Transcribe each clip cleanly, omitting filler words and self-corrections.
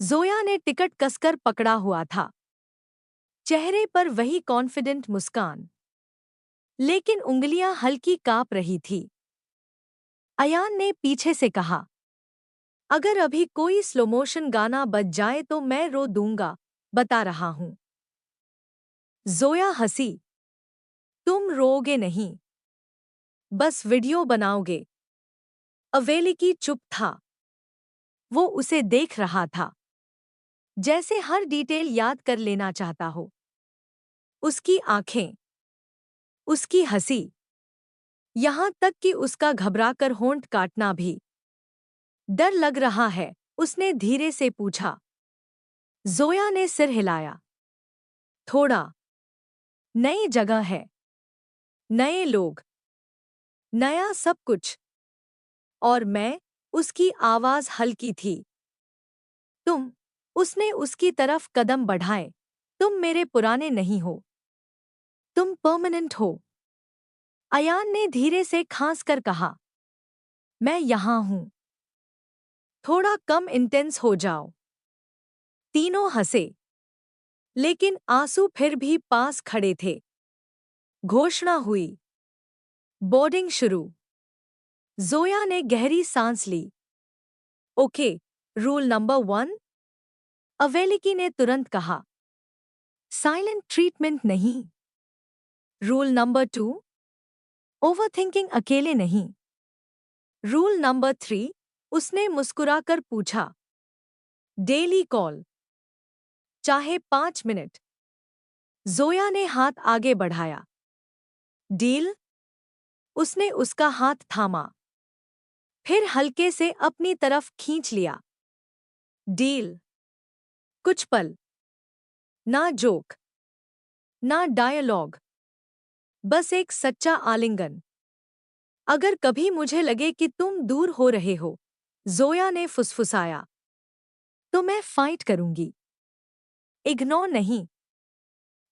जोया ने टिकट कसकर पकड़ा हुआ था, चेहरे पर वही कॉन्फिडेंट मुस्कान, लेकिन उंगलियां हल्की कांप रही थी। अयान ने पीछे से कहा, अगर अभी कोई स्लोमोशन गाना बज जाए तो मैं रो दूंगा, बता रहा हूं। जोया हंसी, तुम रोओगे नहीं, बस वीडियो बनाओगे। अवेलिकी चुप था। वो उसे देख रहा था, जैसे हर डिटेल याद कर लेना चाहता हो। उसकी आंखें, उसकी हंसी, यहां तक कि उसका घबराकर होंठ काटना भी। डर लग रहा है, उसने धीरे से पूछा। जोया ने सिर हिलाया। थोड़ा। नई जगह है, नए लोग, नया सब कुछ। और मैं, उसकी आवाज हल्की थी। तुम, उसने उसकी तरफ कदम बढ़ाए, तुम मेरे पुराने नहीं हो, तुम परमानेंट हो। अयान ने धीरे से खांस कर कहा, मैं यहां हूं। थोड़ा कम इंटेंस हो जाओ। तीनों हंसे, लेकिन आंसू फिर भी पास खड़े थे। घोषणा हुई। बोर्डिंग शुरू। जोया ने गहरी सांस ली। Okay, rule number 1। अवेलिकी ने तुरंत कहा। साइलेंट ट्रीटमेंट नहीं। Rule number 2। ओवरथिंकिंग अकेले नहीं। Rule number 3। उसने मुस्कुराकर पूछा। डेली कॉल, चाहे 5 मिनट। जोया ने हाथ आगे बढ़ाया। डील? उसने उसका हाथ थामा, फिर हल्के से अपनी तरफ खींच लिया। डील। कुछ पल, ना जोक, ना डायलॉग, बस एक सच्चा आलिंगन। अगर कभी मुझे लगे कि तुम दूर हो रहे हो, जोया ने फुसफुसाया, तो मैं फाइट करूंगी। इग्नोर नहीं।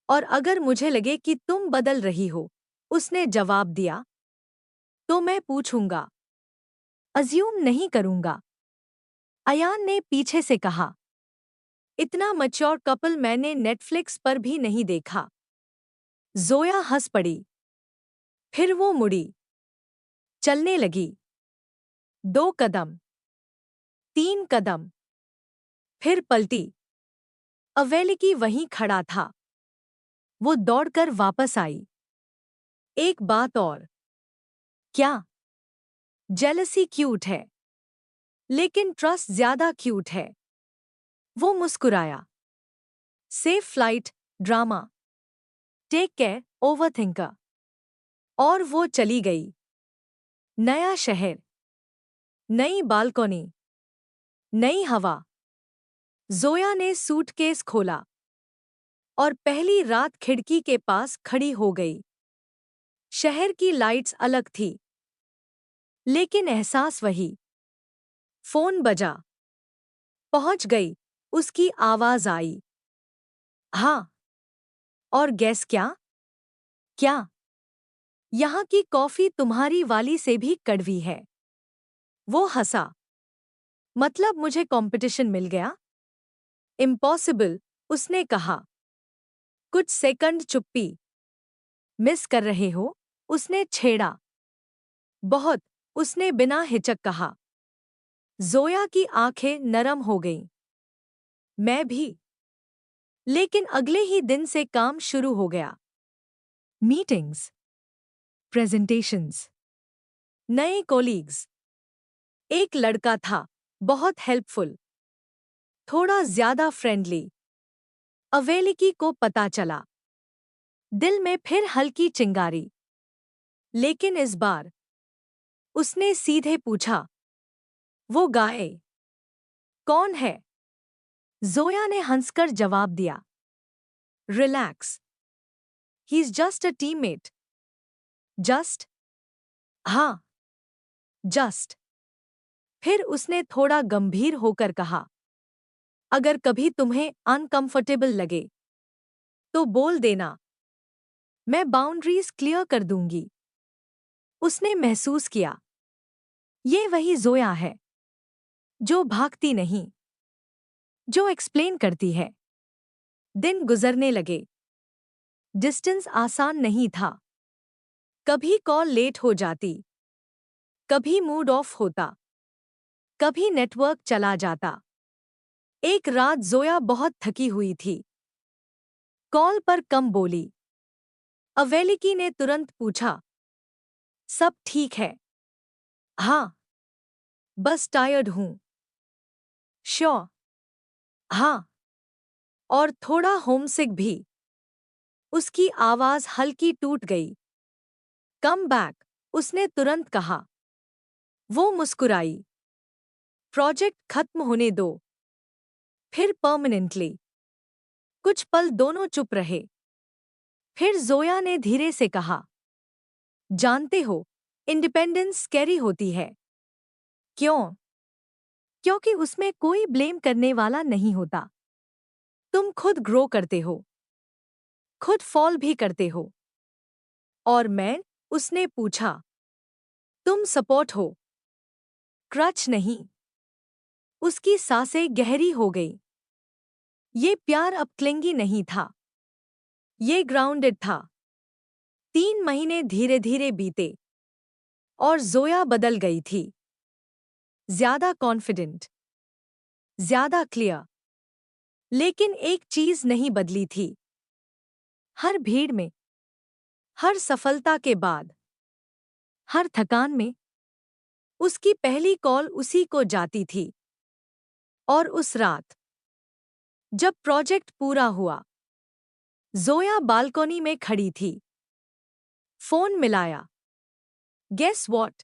और अगर मुझे लगे कि तुम बदल रही हो, उसने जवाब दिया, तो मैं पूछूंगा। अज्यूम नहीं करूंगा। अयान ने पीछे से कहा। इतना मैच्योर कपल मैंने नेटफ्लिक्स पर भी नहीं देखा। जोया हंस पड़ी। फिर वो मुड़ी, चलने लगी। 2 कदम, 3 कदम, फिर पलटी। अवेलिकी वहीं खड़ा था। वो दौड़कर वापस आई। एक बात और। क्या? जेलसी क्यूट है, लेकिन ट्रस्ट ज्यादा क्यूट है। वो मुस्कुराया। Safe flight, drama, take care, overthinker. और वो चली गई। नया शहर, नई बालकनी, नई हवा। जोया ने सूटकेस खोला और पहली रात खिड़की के पास खड़ी हो गई। शहर की लाइट्स अलग थी, लेकिन एहसास वही। फोन बजा। पहुंच गई, उसकी आवाज आई। हाँ। और गैस क्या? क्या? यहाँ की कॉफी तुम्हारी वाली से भी कड़वी है। वो हंसा। मतलब मुझे कंपटीशन मिल गया? इम्पॉसिबल, उसने कहा। कुछ सेकंड चुप्पी। मिस कर रहे हो? उसने छेड़ा। बहुत, उसने बिना हिचक कहा। जोया की आंखें नरम हो गईं। मैं भी। लेकिन अगले ही दिन से काम शुरू हो गया। मीटिंग्स, प्रेजेंटेशंस, नए कोलीग्स। एक लड़का था, बहुत हेल्पफुल, थोड़ा ज्यादा फ्रेंडली। अवेलिकी को पता चला। दिल में फिर हल्की चिंगारी। लेकिन इस बार उसने सीधे पूछा। वो गाए? कौन है? जोया ने हंसकर जवाब दिया। Relax, he is just a teammate. Just? हाँ, जस्ट। फिर उसने थोड़ा गंभीर होकर कहा, अगर कभी तुम्हें अनकंफर्टेबल लगे, तो बोल देना। मैं बाउंड्रीज क्लियर कर दूंगी। उसने महसूस किया, ये वही जोया है, जो भागती नहीं, जो एक्सप्लेन करती है। दिन गुजरने लगे। डिस्टेंस आसान नहीं था। कभी कॉल लेट हो जाती, कभी मूड ऑफ होता, कभी नेटवर्क चला जाता। एक रात जोया बहुत थकी हुई थी। कॉल पर कम बोली। अवेलिकी ने तुरंत पूछा, सब ठीक है? हाँ, बस टायर्ड हूँ। श्योर? हाँ, और थोड़ा होमसिक भी। उसकी आवाज हल्की टूट गई। कम बैक, उसने तुरंत कहा। वो मुस्कुराई। प्रोजेक्ट खत्म होने दो, फिर परमानेंटली। कुछ पल दोनों चुप रहे। फिर जोया ने धीरे से कहा, जानते हो, इंडिपेंडेंस स्कैरी होती है। क्यों? क्योंकि उसमें कोई ब्लेम करने वाला नहीं होता। तुम खुद ग्रो करते हो, खुद फॉल भी करते हो। और मैं? उसने पूछा। तुम सपोर्ट हो, क्रच नहीं। उसकी सांसें गहरी हो गई। ये प्यार अब क्लिंगी नहीं था, ये ग्राउंडेड था। 3 महीने धीरे धीरे बीते और जोया बदल गई थी। ज्यादा कॉन्फिडेंट, ज्यादा क्लियर। लेकिन एक चीज नहीं बदली थी। हर भीड़ में, हर सफलता के बाद, हर थकान में, उसकी पहली कॉल उसी को जाती थी। और उस रात, जब प्रोजेक्ट पूरा हुआ, जोया बालकोनी में खड़ी थी। फोन मिलाया। Guess what?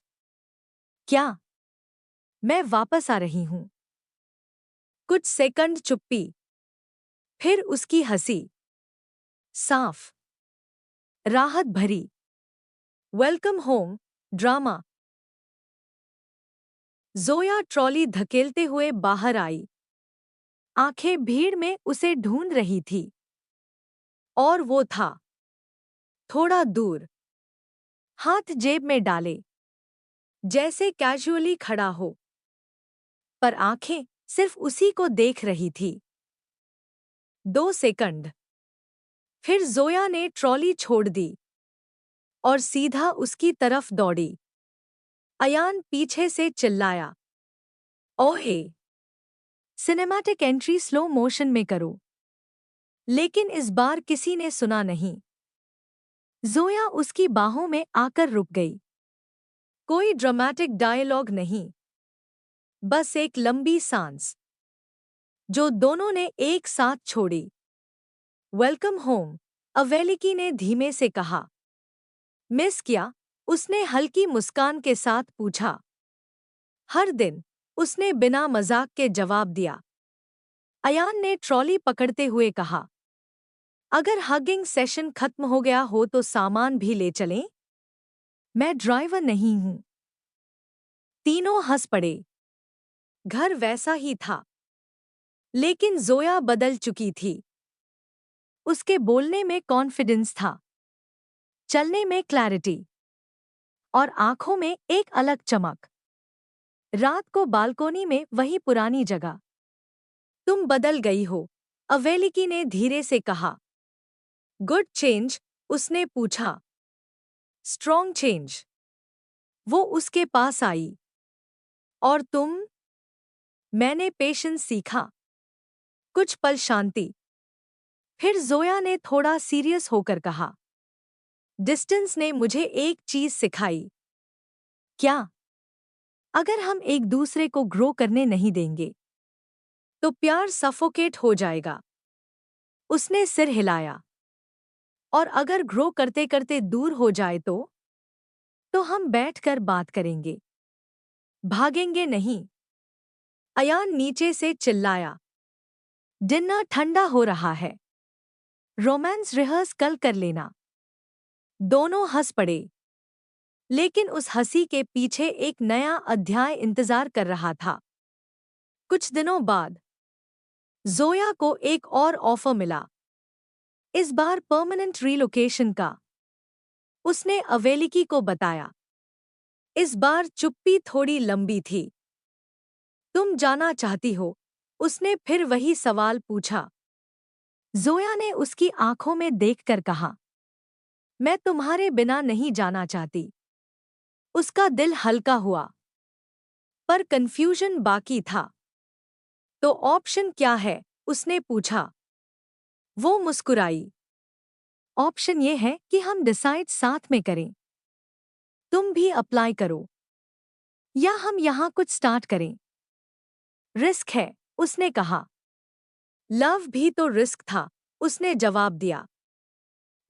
क्या? मैं वापस आ रही हूं। कुछ सेकंड चुप्पी, फिर उसकी हंसी। साफ, राहत भरी। Welcome home, drama. Zoya trolley धकेलते हुए बाहर आई। आंखें भीड़ में उसे ढूंढ रही थी। और वो था, थोड़ा दूर, हाथ जेब में डाले, जैसे कैजुअली खड़ा हो। पर आंखें सिर्फ उसी को देख रही थी। 2 सेकंड। फिर जोया ने ट्रॉली छोड़ दी और सीधा उसकी तरफ दौड़ी। अयान पीछे से चिल्लाया, ओहे! सिनेमैटिक एंट्री स्लो मोशन में करो। लेकिन इस बार किसी ने सुना नहीं। जोया उसकी बाहों में आकर रुक गई। कोई ड्रामेटिक डायलॉग नहीं, बस एक लंबी सांस, जो दोनों ने एक साथ छोड़ी। वेलकम होम, अवेलिकी ने धीमे से कहा। मिस किया? उसने हल्की मुस्कान के साथ पूछा। हर दिन, उसने बिना मजाक के जवाब दिया। अयान ने ट्रॉली पकड़ते हुए कहा, अगर हगिंग सेशन खत्म हो गया हो तो सामान भी ले चलें? मैं ड्राइवर नहीं हूं। तीनों हंस पड़े। घर वैसा ही था, लेकिन जोया बदल चुकी थी। उसके बोलने में कॉन्फिडेंस था, चलने में क्लैरिटी, और आंखों में एक अलग चमक। रात को बालकोनी में वही पुरानी जगह। तुम बदल गई हो, अवेलिकी ने धीरे से कहा। Good change? उसने पूछा। Strong change. वो उसके पास आई। और तुम? मैंने पेशेंस सीखा। कुछ पल शांति। फिर जोया ने थोड़ा सीरियस होकर कहा, डिस्टेंस ने मुझे एक चीज सिखाई। क्या? अगर हम एक दूसरे को ग्रो करने नहीं देंगे, तो प्यार सफोकेट हो जाएगा। उसने सिर हिलाया। और अगर ग्रो करते करते दूर हो जाए तो हम बैठकर बात करेंगे, भागेंगे नहीं। अयान नीचे से चिल्लाया, डिनर ठंडा हो रहा है, रोमांस रिहर्स कल कर लेना। दोनों हंस पड़े। लेकिन उस हंसी के पीछे एक नया अध्याय इंतजार कर रहा था। कुछ दिनों बाद जोया को एक और ऑफर मिला। इस बार परमानेंट रीलोकेशन का। उसने अवेलिकी को बताया। इस बार चुप्पी थोड़ी लंबी थी। तुम जाना चाहती हो? उसने फिर वही सवाल पूछा। जोया ने उसकी आंखों में देखकर कहा, मैं तुम्हारे बिना नहीं जाना चाहती। उसका दिल हल्का हुआ, पर कंफ्यूजन बाकी था। तो ऑप्शन क्या है? उसने पूछा। वो मुस्कुराई। ऑप्शन ये है कि हम डिसाइड साथ में करें। तुम भी अप्लाई करो, या हम यहाँ कुछ स्टार्ट करें। रिस्क है, उसने कहा। लव भी तो रिस्क था, उसने जवाब दिया।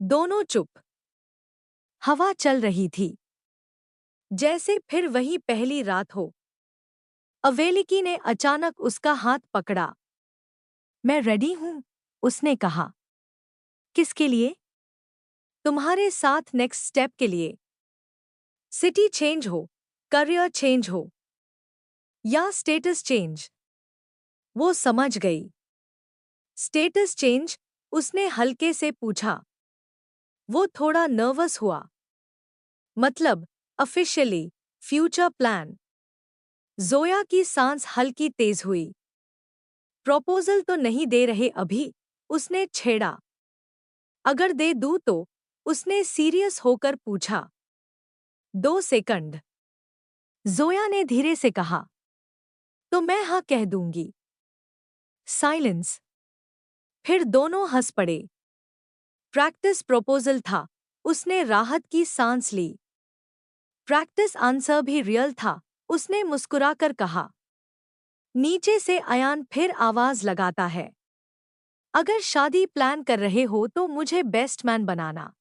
दोनों चुप। हवा चल रही थी, जैसे फिर वही पहली रात हो। अवेलिकी ने अचानक उसका हाथ पकड़ा। मैं रेडी हूं, उसने कहा। किसके लिए? तुम्हारे साथ नेक्स्ट स्टेप के लिए। सिटी चेंज हो, करियर चेंज हो, या स्टेटस चेंज। वो समझ गई। स्टेटस चेंज, उसने हल्के से पूछा। वो थोड़ा नर्वस हुआ। मतलब, ऑफिशियली, फ्यूचर प्लान। जोया की सांस हल्की तेज हुई। प्रपोजल तो नहीं दे रहे अभी, उसने छेड़ा। अगर दे दूं तो? उसने सीरियस होकर पूछा। 2 सेकंड, जोया ने धीरे से कहा। तो मैं हाँ कह दूंगी। साइलेंस। फिर दोनों हंस पड़े। प्रैक्टिस प्रपोजल था, उसने राहत की सांस ली। प्रैक्टिस आंसर भी रियल था, उसने मुस्कुराकर कहा। नीचे से अयान फिर आवाज लगाता है। अगर शादी प्लान कर रहे हो तो मुझे बेस्ट मैन बनाना।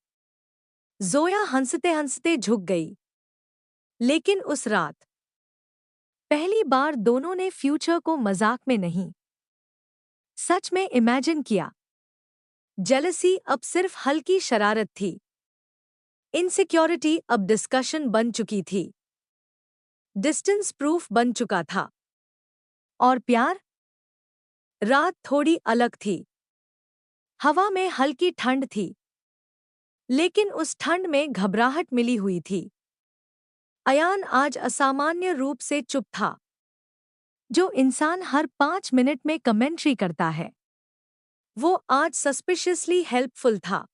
जोया हंसते हंसते झुक गई। लेकिन उस रात पहली बार दोनों ने फ्यूचर को मजाक में नहीं, सच में इमेजिन किया। जेलसी अब सिर्फ हल्की शरारत थी। इनसिक्योरिटी अब डिस्कशन बन चुकी थी। डिस्टेंस प्रूफ बन चुका था। और प्यार? रात थोड़ी अलग थी। हवा में हल्की ठंड थी, लेकिन उस ठंड में घबराहट मिली हुई थी। अयान आज असामान्य रूप से चुप था। जो इंसान हर 5 मिनट में कमेंट्री करता है, वो आज सस्पिशियसली हेल्पफुल था।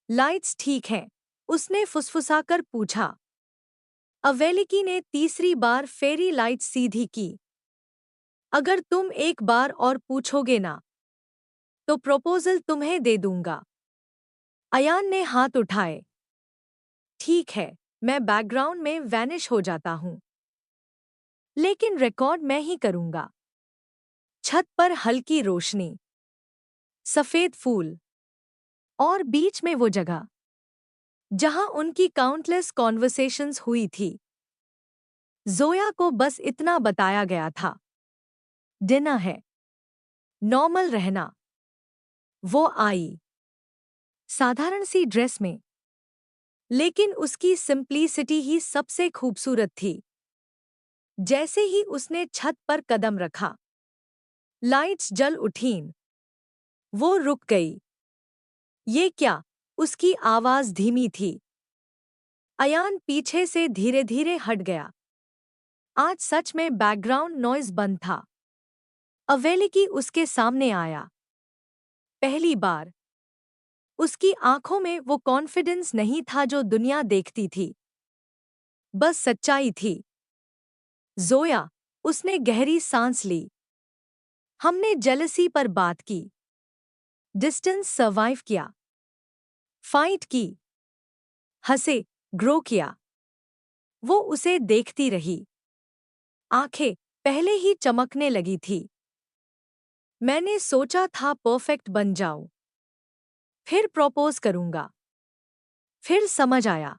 लाइट्स ठीक हैं? उसने फुसफुसाकर पूछा। अवेलिकी ने तीसरी बार फेरी लाइट सीधी की। अगर तुम एक बार और पूछोगे ना, तो प्रपोजल तुम्हें दे दूंगा। अयान ने हाथ उठाए। ठीक है, मैं बैकग्राउंड में वैनिश हो जाता हूं, लेकिन रिकॉर्ड मैं ही करूंगा। छत पर हल्की रोशनी, सफेद फूल, और बीच में वो जगह जहां उनकी काउंटलेस कॉन्वर्सेशंस हुई थी। जोया को बस इतना बताया गया था। डिनर है, नॉर्मल रहना। वो आई, साधारण सी ड्रेस में, लेकिन उसकी सिंप्लिसिटी ही सबसे खूबसूरत थी। जैसे ही उसने छत पर कदम रखा, लाइट्स जल उठीं। वो रुक गई। ये क्या? उसकी आवाज धीमी थी। अयान पीछे से धीरे धीरे हट गया। आज सच में बैकग्राउंड नॉइज बंद था। अवेलिकी उसके सामने आया। पहली बार। उसकी आंखों में वो कॉन्फिडेंस नहीं था जो दुनिया देखती थी, बस सच्चाई थी। जोया, उसने गहरी सांस ली। हमने जेलसी पर बात की, डिस्टेंस सर्वाइव किया, फाइट की, हंसे, ग्रो किया। वो उसे देखती रही। आंखें पहले ही चमकने लगी थी। मैंने सोचा था परफेक्ट बन जाऊं, फिर प्रपोज करूंगा। फिर समझ आया,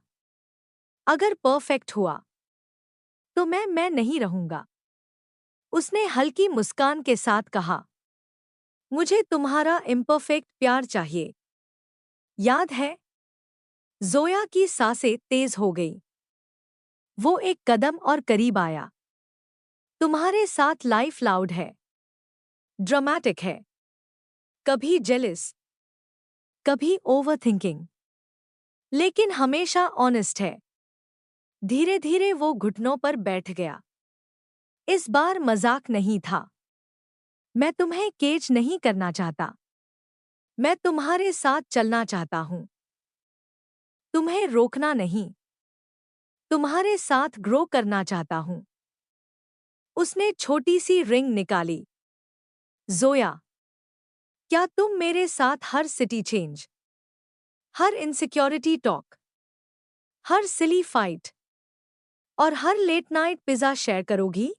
अगर परफेक्ट हुआ तो मैं नहीं रहूंगा। उसने हल्की मुस्कान के साथ कहा। मुझे तुम्हारा इम्परफेक्ट प्यार चाहिए, याद है? जोया की सांसें तेज हो गई। वो एक कदम और करीब आया। तुम्हारे साथ लाइफ लाउड है, ड्रामेटिक है, कभी जेलिस, कभी ओवरथिंकिंग, लेकिन हमेशा ऑनेस्ट है। धीरे धीरे वो घुटनों पर बैठ गया। इस बार मजाक नहीं था। मैं तुम्हें केज नहीं करना चाहता। मैं तुम्हारे साथ चलना चाहता हूँ। तुम्हें रोकना नहीं। तुम्हारे साथ ग्रो करना चाहता हूँ। उसने छोटी सी रिंग निकाली। जोया, क्या तुम मेरे साथ हर सिटी चेंज, हर इनसिक्योरिटी टॉक, हर सिली फाइट और हर लेट नाइट पिज़्ज़ा शेयर करोगी?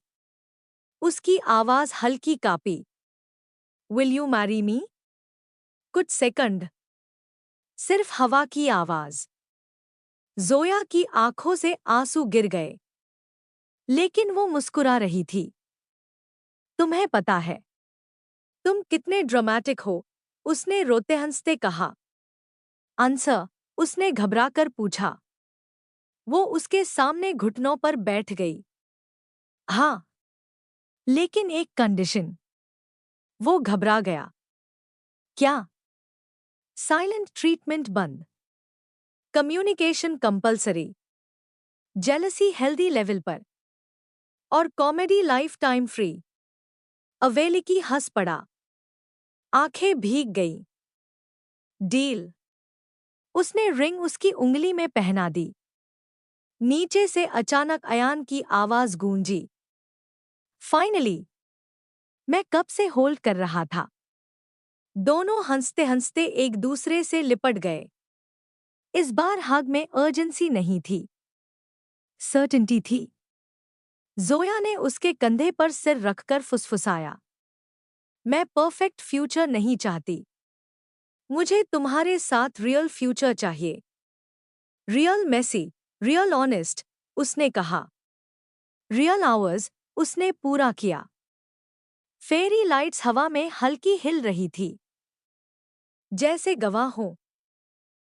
उसकी आवाज़ हल्की copy. Will you marry me? कुछ सेकंड, सिर्फ हवा की आवाज़। जोया की आंखों से आंसू गिर गए, लेकिन वो मुस्कुरा रही थी। तुम्हें पता है तुम कितने ड्रामेटिक हो, उसने रोते हंसते कहा। आंसर, उसने घबराकर पूछा। वो उसके सामने घुटनों पर बैठ गई। हाँ, लेकिन एक कंडीशन। वो घबरा गया। क्या? साइलेंट ट्रीटमेंट बंद, communication compulsory, jealousy healthy level पर और कॉमेडी लाइफ टाइम फ्री। अवेलिकी हंस पड़ा। आंखें भीग गई। डील। उसने रिंग उसकी उंगली में पहना दी। नीचे से अचानक अयान की आवाज गूंजी। फाइनली। मैं कब से होल्ड कर रहा था। दोनों हंसते हंसते एक दूसरे से लिपट गए। इस बार हग में अर्जेंसी नहीं थी, सर्टेनिटी थी। जोया ने उसके कंधे पर सिर रखकर फुसफुसाया। मैं परफेक्ट फ्यूचर नहीं चाहती। मुझे तुम्हारे साथ रियल फ्यूचर चाहिए। रियल मेसी, रियल ऑनेस्ट, उसने कहा। रियल आवर्स, उसने पूरा किया। फेरी लाइट्स हवा में हल्की हिल रही थी, जैसे गवाह हों।